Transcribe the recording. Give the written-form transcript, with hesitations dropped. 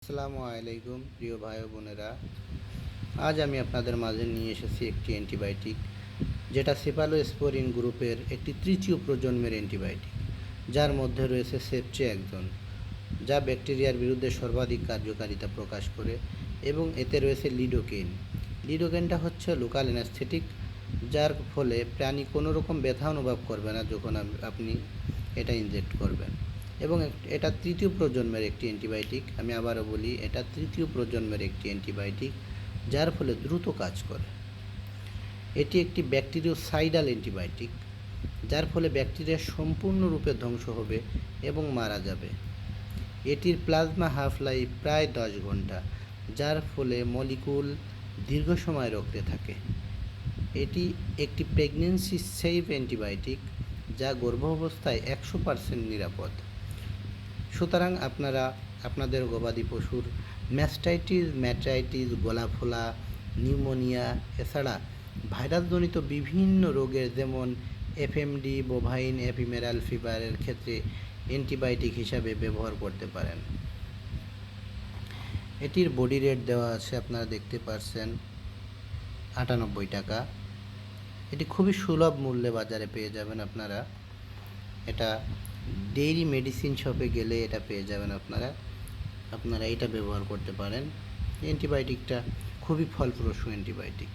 আসসালামু আলাইকুম প্রিয় ভাই ও বোনেরা। আজ আমি আপনাদের মাঝে নিয়ে এসেছি একটি অ্যান্টিবায়োটিক, যেটা সেফালোস্পোরিন গ্রুপের একটি তৃতীয় প্রজন্মের অ্যান্টিবায়োটিক, যার মধ্যে রয়েছে সেপট্রিয়াক্সন, যা ব্যাকটেরিয়ার বিরুদ্ধে সর্বাধিক কার্যকারিতা প্রকাশ করে, এবং এতে রয়েছে লিডোকেইন। লিডোকেইনটা হচ্ছে লোকাল অ্যানাস্থেটিক, যার ফলে প্রাণী কোনো রকম ব্যথা অনুভব করবে না যখন আপনি এটা ইনজেক্ট করবেন। এবং এটা তৃতীয় প্রজন্মের একটি অ্যান্টিবায়োটিক। আমি আবারও বলি, এটা তৃতীয় প্রজন্মের একটি অ্যান্টিবায়োটিক, যার ফলে দ্রুত কাজ করে। এটি একটি ব্যাকটেরিওসাইডাল অ্যান্টিবায়োটিক, যার ফলে ব্যাকটেরিয়া সম্পূর্ণরূপে ধ্বংস হবে এবং মারা যাবে। এটির প্লাজমা হাফ লাইফ প্রায় 10 ঘন্টা, যার ফলে মলিকুল দীর্ঘ সময় রক্তে থাকে। এটি একটি প্রেগন্যান্সি সেফ অ্যান্টিবায়োটিক, যা গর্ভাবস্থায় 100% নিরাপদ। সুতরাং আপনারা আপনাদের গবাদি পশুর ম্যাস্টাইটিস, ম্যাট্রাইটিস, গলা ফোলা, নিউমোনিয়া এছাড়া ভাইরাসজনিত বিভিন্ন রোগের যেমন এফএমডি, বোভাইন এপিমেরাল ফিভারের ক্ষেত্রে অ্যান্টিবায়োটিক হিসাবে ব্যবহার করতে পারেন। এটির বডি রেট দেওয়া আছে, আপনারা দেখতে পাচ্ছেন 98 টাকা। এটি খুবই সুলভ মূল্যে বাজারে পেয়ে যাবেন আপনারা। এটা ডেইরি মেডিসিন শপে গেলে এটা পেয়ে যাবেন আপনারা এটা ব্যবহার করতে পারেন। অ্যান্টিবায়োটিকটা খুবই ফলপ্রসূ অ্যান্টিবায়োটিক।